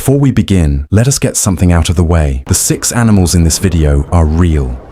Before we begin, let us get something out of the way. The 6 animals in this video are real.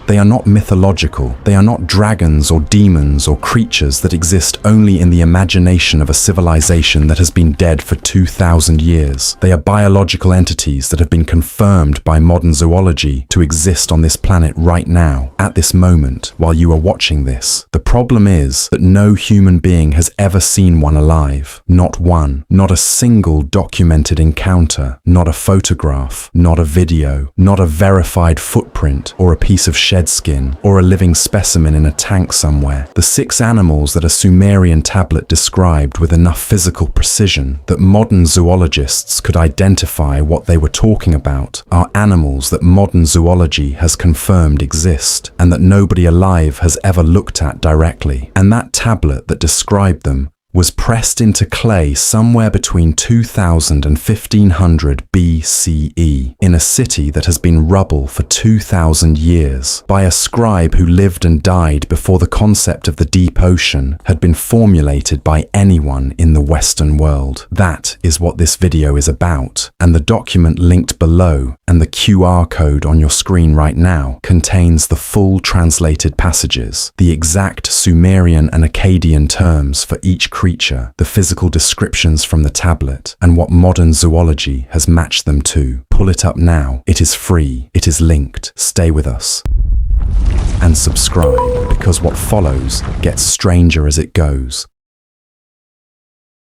They are not mythological. They are not dragons or demons or creatures that exist only in the imagination of a civilization that has been dead for 2,000 years. They are biological entities that have been confirmed by modern zoology to exist on this planet right now, at this moment, while you are watching this. The problem is that no human being has ever seen one alive. Not one. Not a single documented encounter. Not a photograph. Not a video. Not a verified footprint or a piece of shed skin, or a living specimen in a tank somewhere. The 6 animals that a Sumerian tablet described with enough physical precision that modern zoologists could identify what they were talking about are animals that modern zoology has confirmed exist, and that nobody alive has ever looked at directly. And that tablet that described them was pressed into clay somewhere between 2000 and 1500 BCE in a city that has been rubble for 2,000 years by a scribe who lived and died before the concept of the deep ocean had been formulated by anyone in the Western world. That is what this video is about, and the document linked below and the QR code on your screen right now contains the full translated passages, the exact Sumerian and Akkadian terms for each creature, the physical descriptions from the tablet, and what modern zoology has matched them to. Pull it up now. It is free. It is linked. Stay with us. And subscribe, because what follows gets stranger as it goes.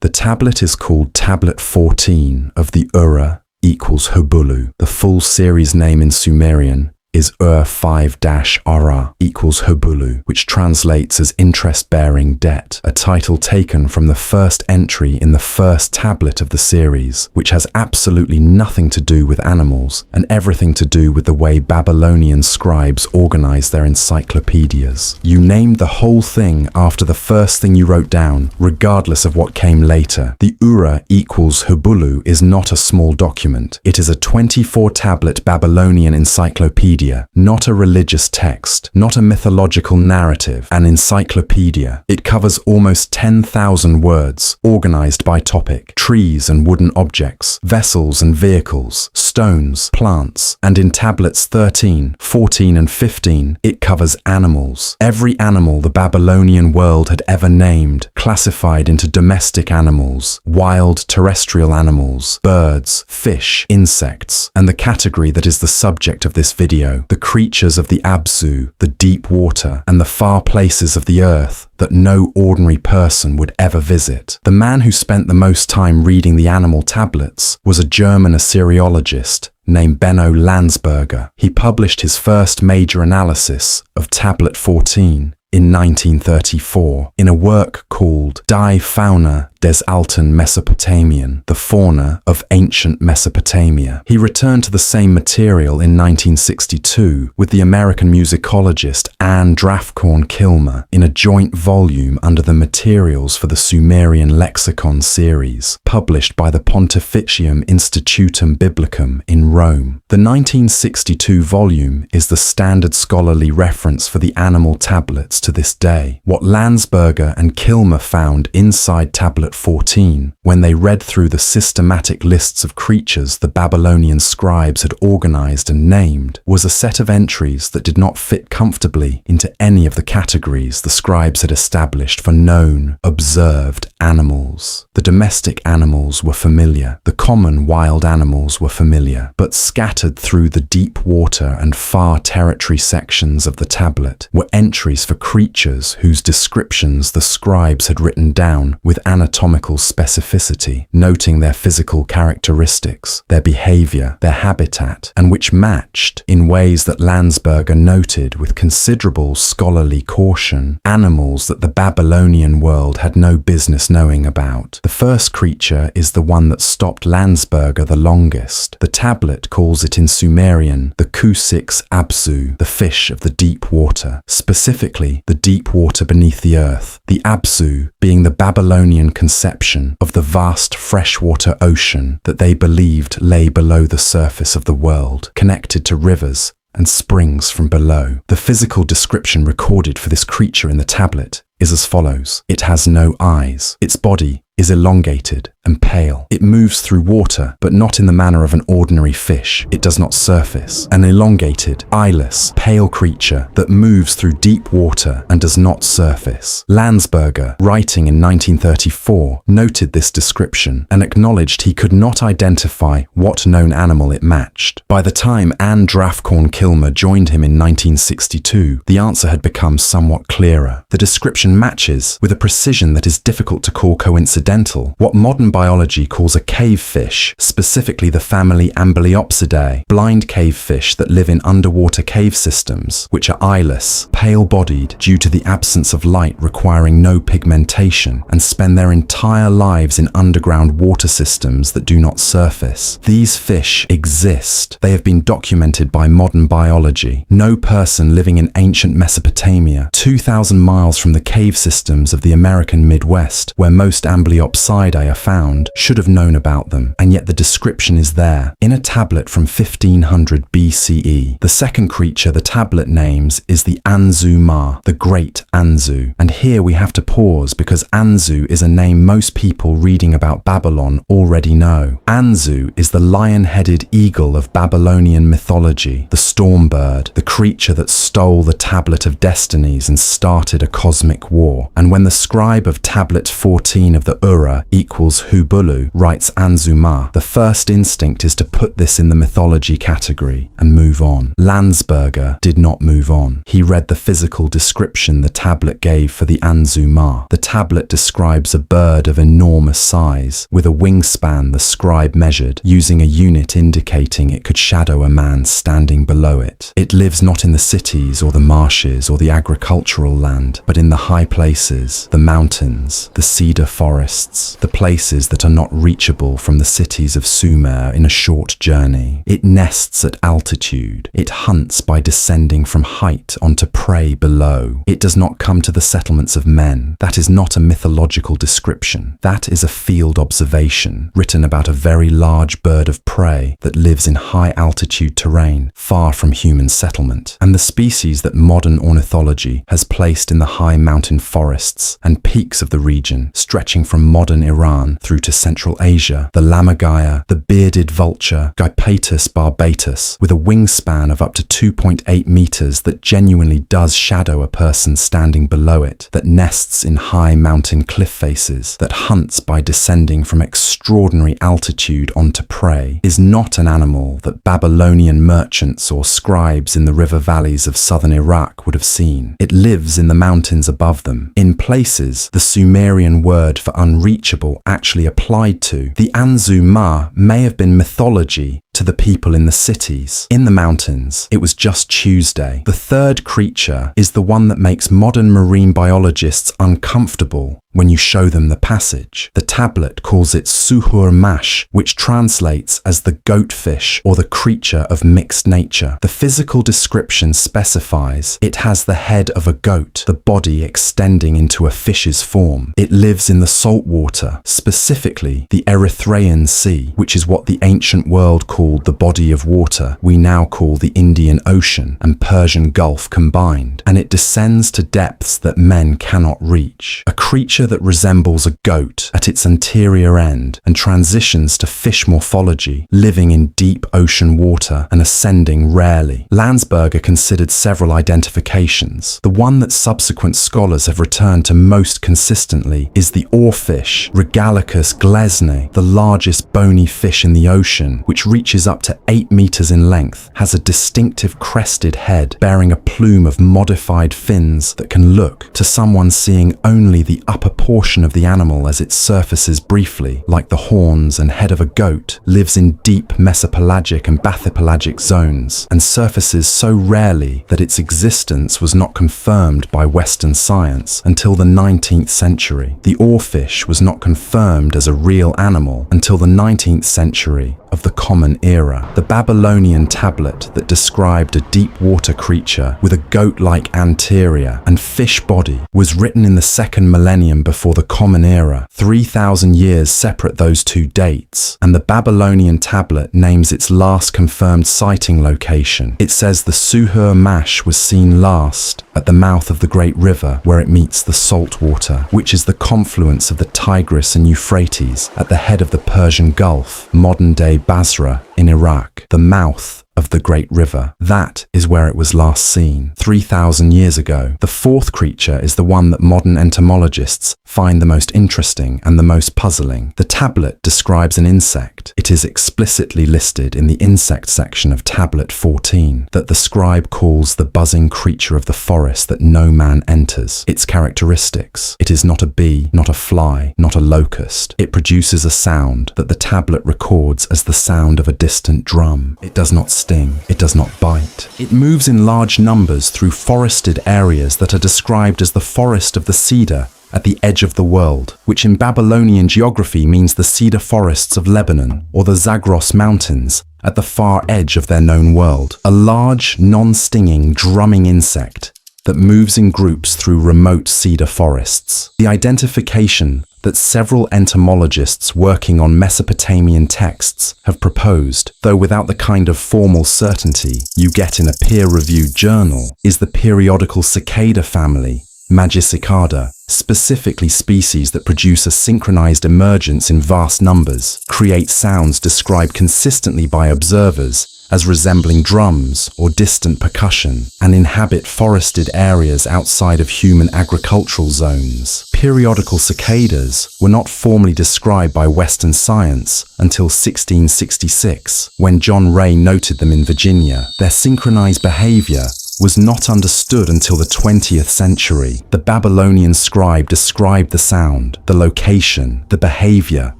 The tablet is called Tablet 14 of the Urra equals hubullu. The full series name in Sumerian is Urra 5-Arra equals hubullu, which translates as interest-bearing debt, a title taken from the first entry in the first tablet of the series, which has absolutely nothing to do with animals and everything to do with the way Babylonian scribes organized their encyclopedias. You named the whole thing after the first thing you wrote down, regardless of what came later. The Urra equals hubullu is not a small document. It is a 24-tablet Babylonian encyclopedia, not a religious text, not a mythological narrative, an encyclopedia. It covers almost 10,000 words, organized by topic: trees and wooden objects, vessels and vehicles, stones, plants, and in tablets 13, 14, and 15, it covers animals. Every animal the Babylonian world had ever named, classified into domestic animals, wild terrestrial animals, birds, fish, insects, and the category that is the subject of this video, the creatures of the Abzu, the deep water, and the far places of the earth that no ordinary person would ever visit. The man who spent the most time reading the animal tablets was a German Assyriologist named Benno Landsberger. He published his first major analysis of Tablet 14 in 1934 in a work called Die Fauna des alten Mesopotamian, the fauna of ancient Mesopotamia. He returned to the same material in 1962 with the American musicologist Anne Draftcorn Kilmer in a joint volume under the Materials for the Sumerian Lexicon series, published by the Pontificium Institutum Biblicum in Rome. The 1962 volume is the standard scholarly reference for the animal tablets to this day. What Landsberger and Kilmer found inside Tablet 14, when they read through the systematic lists of creatures the Babylonian scribes had organized and named, was a set of entries that did not fit comfortably into any of the categories the scribes had established for known, observed animals. The domestic animals were familiar, the common wild animals were familiar, but scattered through the deep water and far territory sections of the tablet were entries for creatures whose descriptions the scribes had written down with anatomical specificity, noting their physical characteristics, their behavior, their habitat, and which matched, in ways that Landsberger noted with considerable scholarly caution, animals that the Babylonian world had no business knowing about. The first creature is the one that stopped Landsberger the longest. The tablet calls it in Sumerian the Kusix Abzu, the fish of the deep water, specifically the deep water beneath the earth, the Abzu being the Babylonian conception of the vast freshwater ocean that they believed lay below the surface of the world, connected to rivers and springs from below. The physical description recorded for this creature in the tablet is as follows. It has no eyes. Its body is elongated and pale. It moves through water, but not in the manner of an ordinary fish. It does not surface. An elongated, eyeless, pale creature that moves through deep water and does not surface. Landsberger, writing in 1934, noted this description and acknowledged he could not identify what known animal it matched. By the time Anne Draffcorn-Kilmer joined him in 1962, the answer had become somewhat clearer. The description matches, with a precision that is difficult to call coincidental, what modern biology calls a cavefish, specifically the family Amblyopsidae, blind cavefish that live in underwater cave systems, which are eyeless, pale-bodied due to the absence of light requiring no pigmentation, and spend their entire lives in underground water systems that do not surface. These fish exist. They have been documented by modern biology. No person living in ancient Mesopotamia, 2,000 miles from the cave systems of the American Midwest, where most Amblyopsidae are found, should have known about them, and yet the description is there, in a tablet from 1500 BCE. The second creature the tablet names is the Anzu-Ma, the Great Anzu. And here we have to pause because Anzu is a name most people reading about Babylon already know. Anzu is the lion-headed eagle of Babylonian mythology, the storm bird, the creature that stole the Tablet of Destinies and started a cosmic war. And when the scribe of Tablet 14 of the Urra equals hubullu writes Anzu-Ma, the first instinct is to put this in the mythology category and move on. Landsberger did not move on. He read the physical description the tablet gave for the Anzu-Ma. The tablet describes a bird of enormous size, with a wingspan the scribe measured, using a unit indicating it could shadow a man standing below it. It lives not in the cities or the marshes or the agricultural land, but in the high places, the mountains, the cedar forests, the places that are not reachable from the cities of Sumer in a short journey. It nests at altitude. It hunts by descending from height onto prey below. It does not come to the settlements of men. That is not a mythological description. That is a field observation written about a very large bird of prey that lives in high altitude terrain, far from human settlement, and the species that modern ornithology has placed in the high mountain forests and peaks of the region, stretching from modern Iran through to Central Asia, the lammergeier, the bearded vulture, Gypaetus barbatus, with a wingspan of up to 2.8 meters that genuinely does shadow a person standing below it, that nests in high mountain cliff faces, that hunts by descending from extraordinary altitude onto prey, is not an animal that Babylonian merchants or scribes in the river valleys of southern Iraq would have seen. It lives in the mountains above them. In places, the Sumerian word for unreachable actually applied to. The Anzu-Ma may have been mythology to the people in the cities. In the mountains, it was just Tuesday. The third creature is the one that makes modern marine biologists uncomfortable when you show them the passage. The tablet calls it Suhur-Mash, which translates as the goatfish or the creature of mixed nature. The physical description specifies it has the head of a goat, the body extending into a fish's form. It lives in the salt water, specifically the Erythraean Sea, which is what the ancient world called the body of water we now call the Indian Ocean and Persian Gulf combined, and it descends to depths that men cannot reach. A creature that resembles a goat at its anterior end and transitions to fish morphology, living in deep ocean water and ascending rarely. Landsberger considered several identifications. The one that subsequent scholars have returned to most consistently is the Oarfish, Regalecus glesne, the largest bony fish in the ocean, which reaches up to 8 meters in length, has a distinctive crested head bearing a plume of modified fins that can look, to someone seeing only the upper portion of the animal as it surfaces briefly, like the horns and head of a goat, lives in deep mesopelagic and bathypelagic zones, and surfaces so rarely that its existence was not confirmed by Western science until the 19th century. The oarfish was not confirmed as a real animal until the 19th century of the Common Era. The Babylonian tablet that described a deep water creature with a goat-like anterior and fish body was written in the second millennium before the Common Era. 3,000 years separate those two dates, and the Babylonian tablet names its last confirmed sighting location. It says the Suhur Mash was seen last at the mouth of the great river where it meets the salt water, which is the confluence of the Tigris and Euphrates at the head of the Persian Gulf, modern-day Basra in Iraq, the mouth of the great river. That is where it was last seen, 3,000 years ago. The fourth creature is the one that modern entomologists find the most interesting and the most puzzling. The tablet describes an insect. It is explicitly listed in the insect section of Tablet 14 that the scribe calls the buzzing creature of the forest that no man enters. Its characteristics: it is not a bee, not a fly, not a locust. It produces a sound that the tablet records as the sound of a distant drum. It does not sting. It does not bite. It moves in large numbers through forested areas that are described as the forest of the cedar at the edge of the world, which in Babylonian geography means the cedar forests of Lebanon or the Zagros Mountains at the far edge of their known world. A large, non-stinging, drumming insect that moves in groups through remote cedar forests. The identification that several entomologists working on Mesopotamian texts have proposed, though without the kind of formal certainty you get in a peer-reviewed journal, is the periodical cicada family, Magicicada, specifically species that produce a synchronized emergence in vast numbers, create sounds described consistently by observers as resembling drums or distant percussion, and inhabit forested areas outside of human agricultural zones. Periodical cicadas were not formally described by Western science until 1666, when John Ray noted them in Virginia. Their synchronized behavior was not understood until the 20th century. The Babylonian scribe described the sound, the location, the behavior.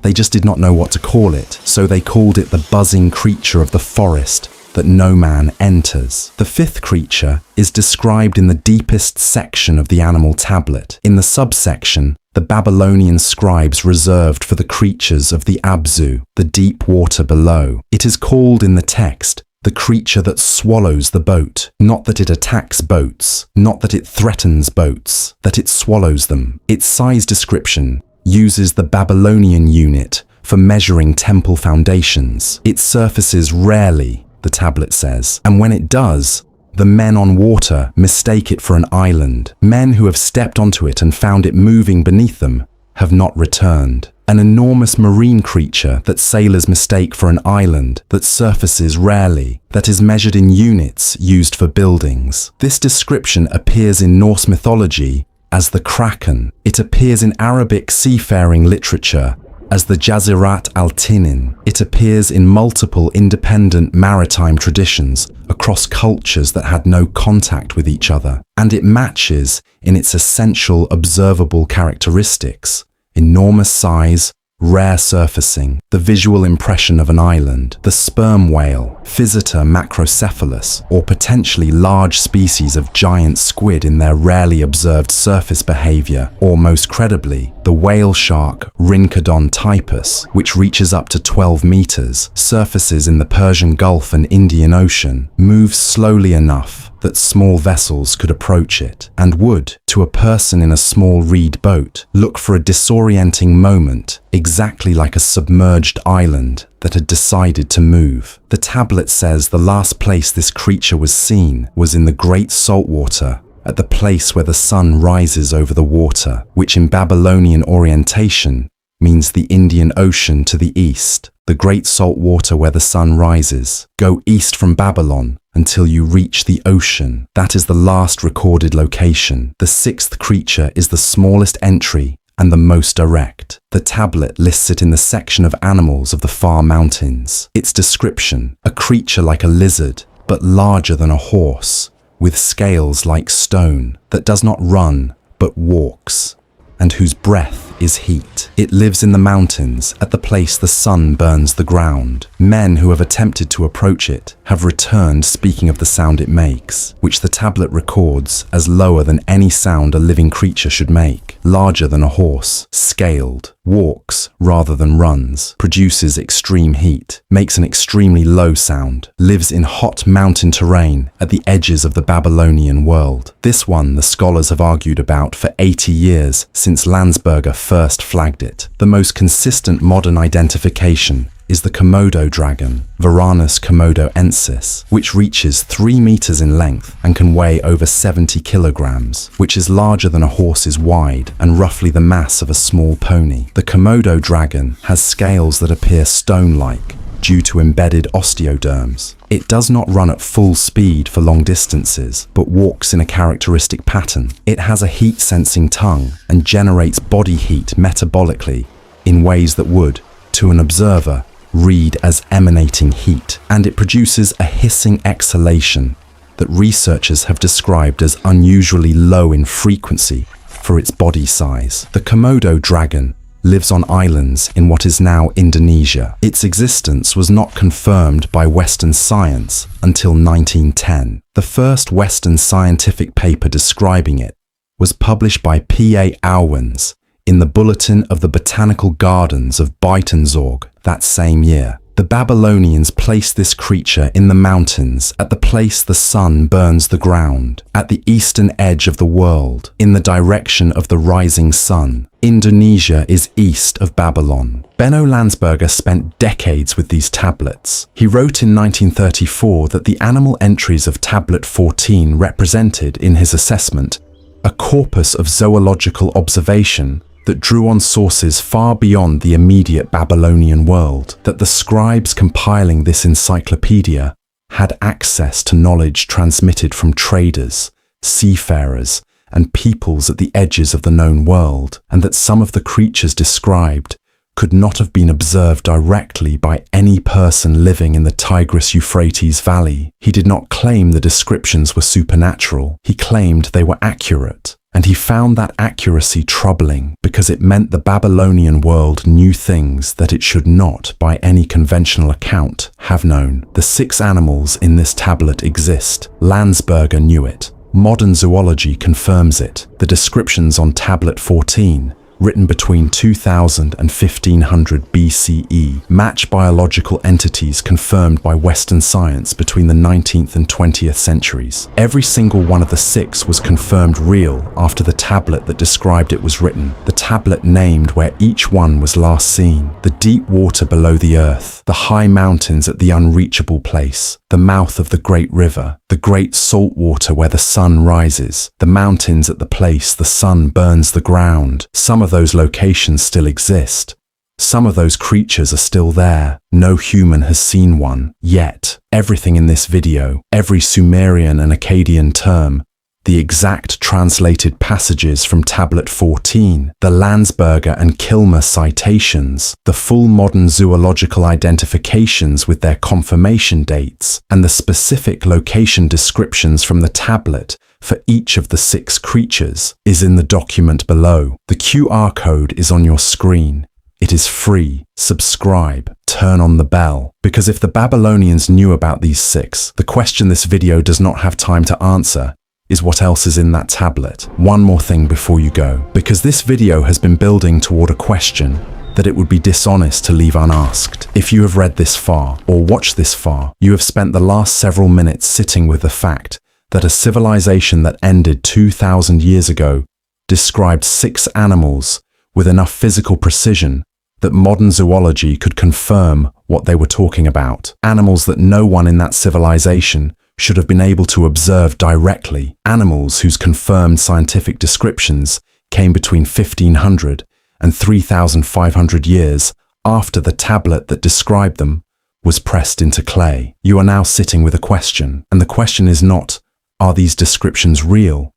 They just did not know what to call it, so they called it the buzzing creature of the forest that no man enters. The fifth creature is described in the deepest section of the animal tablet. In the subsection, the Babylonian scribes reserved for the creatures of the Abzu, the deep water below. It is called in the text the creature that swallows the boat. Not that it attacks boats, not that it threatens boats, that it swallows them. Its size description uses the Babylonian unit for measuring temple foundations. It surfaces rarely, the tablet says, and when it does, the men on water mistake it for an island. Men who have stepped onto it and found it moving beneath them have not returned. An enormous marine creature that sailors mistake for an island, that surfaces rarely, that is measured in units used for buildings. This description appears in Norse mythology as the kraken. It appears in Arabic seafaring literature as the Jazirat al-Tinin. It appears in multiple independent maritime traditions across cultures that had no contact with each other, and it matches in its essential observable characteristics: enormous size, rare surfacing, the visual impression of an island, the sperm whale, Physeter macrocephalus, or potentially large species of giant squid in their rarely observed surface behavior, or most credibly, the whale shark Rhincodon typus, which reaches up to 12 meters, surfaces in the Persian Gulf and Indian Ocean, moves slowly enough that small vessels could approach it, and would, to a person in a small reed boat, look for a disorienting moment, exactly like a submerged island that had decided to move. The tablet says the last place this creature was seen was in the great saltwater, at the place where the sun rises over the water, which in Babylonian orientation means the Indian Ocean to the east, the great salt water where the sun rises. Go east from Babylon until you reach the ocean. That is the last recorded location. The sixth creature is the smallest entry and the most direct. The tablet lists it in the section of animals of the far mountains. Its description: a creature like a lizard, but larger than a horse, with scales like stone, that does not run, but walks, and whose breath is heat. It lives in the mountains, at the place the sun burns the ground. Men who have attempted to approach it have returned speaking of the sound it makes, which the tablet records as lower than any sound a living creature should make, larger than a horse, scaled, walks rather than runs, produces extreme heat, makes an extremely low sound, lives in hot mountain terrain at the edges of the Babylonian world. This one the scholars have argued about for 80 years since Landsberger first flagged it. The most consistent modern identification is the Komodo dragon, Varanus komodoensis, which reaches 3 meters in length and can weigh over 70 kilograms, which is larger than a horse is wide and roughly the mass of a small pony. The Komodo dragon has scales that appear stone-like due to embedded osteoderms. It does not run at full speed for long distances, but walks in a characteristic pattern. It has a heat-sensing tongue and generates body heat metabolically in ways that would, to an observer, read as emanating heat, and it produces a hissing exhalation that researchers have described as unusually low in frequency for its body size. The Komodo dragon lives on islands in what is now Indonesia. Its existence was not confirmed by Western science until 1910. The first Western scientific paper describing it was published by P.A. Owens in the Bulletin of the Botanical Gardens of Buitenzorg that same year. The Babylonians placed this creature in the mountains at the place the sun burns the ground, at the eastern edge of the world, in the direction of the rising sun. Indonesia is east of Babylon. Benno Landsberger spent decades with these tablets. He wrote in 1934 that the animal entries of Tablet 14 represented, in his assessment, a corpus of zoological observation that drew on sources far beyond the immediate Babylonian world, that the scribes compiling this encyclopaedia had access to knowledge transmitted from traders, seafarers, and peoples at the edges of the known world, and that some of the creatures described could not have been observed directly by any person living in the Tigris-Euphrates Valley. He did not claim the descriptions were supernatural. He claimed they were accurate. And he found that accuracy troubling because it meant the Babylonian world knew things that it should not, by any conventional account, have known. The 6 animals in this tablet exist. Landsberger knew it. Modern zoology confirms it. The descriptions on Tablet 14, written between 2000 and 1500 BCE, match biological entities confirmed by Western science between the 19th and 20th centuries. Every single one of the 6 was confirmed real after the tablet that described it was written, the tablet named where each one was last seen, the deep water below the earth, the high mountains at the unreachable place, the mouth of the great river, the great salt water where the sun rises, the mountains at the place the sun burns the ground. Some of those locations still exist. Some of those creatures are still there. No human has seen one yet. Everything in this video, every Sumerian and Akkadian term, the exact translated passages from Tablet 14, the Landsberger and Kilmer citations, the full modern zoological identifications with their confirmation dates, and the specific location descriptions from the tablet for each of the 6 creatures is in the document below. The QR code is on your screen. It is free. Subscribe. Turn on the bell. Because if the Babylonians knew about these 6, the question this video does not have time to answer is what else is in that tablet. One more thing before you go. Because this video has been building toward a question that it would be dishonest to leave unasked. If you have read this far or watched this far, you have spent the last several minutes sitting with the fact that a civilization that ended 2,000 years ago described 6 animals with enough physical precision that modern zoology could confirm what they were talking about. Animals that no one in that civilization should have been able to observe directly. Animals whose confirmed scientific descriptions came between 1500 and 3,500 years after the tablet that described them was pressed into clay. You are now sitting with a question, and the question is not, are these descriptions real?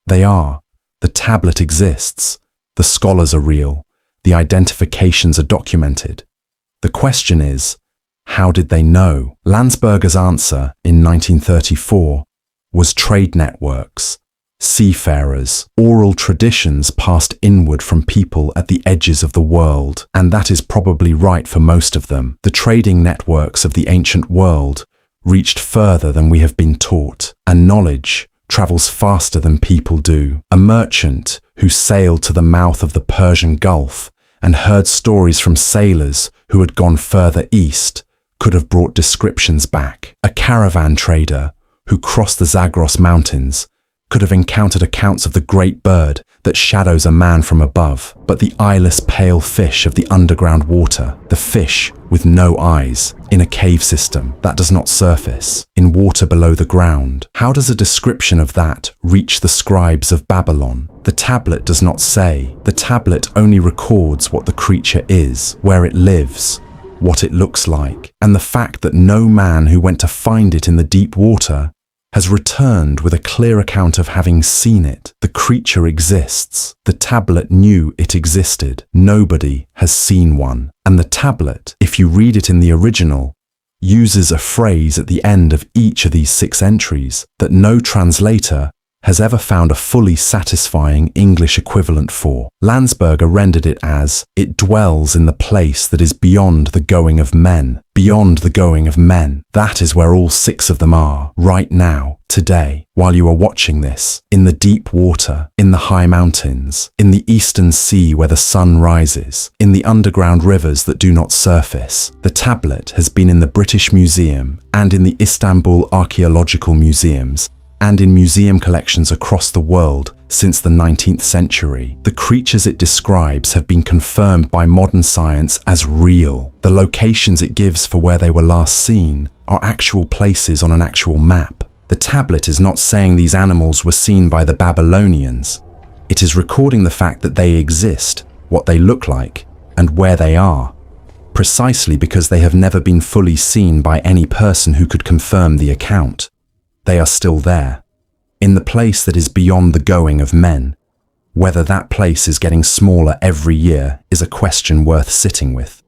They are. The tablet exists. The scholars are real. The identifications are documented. The question is, how did they know? Landsberger's answer in 1934 was trade networks. seafarers, oral traditions passed inward from people at the edges of the world, and that is probably right for most of them. The trading networks of the ancient world reached further than we have been taught, and knowledge travels faster than people do. A merchant who sailed to the mouth of the Persian Gulf and heard stories from sailors who had gone further east could have brought descriptions back. A caravan trader who crossed the Zagros Mountains could have encountered accounts of the great bird that shadows a man from above. But the eyeless pale fish of the underground water, the fish with no eyes, in a cave system that does not surface, in water below the ground, how does a description of that reach the scribes of Babylon? The tablet does not say. The tablet only records what the creature is, where it lives, what it looks like, and the fact that no man who went to find it in the deep water has returned with a clear account of having seen it. The creature exists. The tablet knew it existed. Nobody has seen one. And the tablet, if you read it in the original, uses a phrase at the end of each of these 6 entries that no translator has ever found a fully satisfying English equivalent for. Landsberger rendered it as, "It dwells in the place that is beyond the going of men." Beyond the going of men. That is where all 6 of them are, right now, today, while you are watching this, in the deep water, in the high mountains, in the eastern sea where the sun rises, in the underground rivers that do not surface. The tablet has been in the British Museum and in the Istanbul Archaeological Museums and in museum collections across the world since the 19th century. The creatures it describes have been confirmed by modern science as real. The locations it gives for where they were last seen are actual places on an actual map. The tablet is not saying these animals were seen by the Babylonians. It is recording the fact that they exist, what they look like, and where they are, precisely because they have never been fully seen by any person who could confirm the account. They are still there, in the place that is beyond the going of men. Whether that place is getting smaller every year is a question worth sitting with.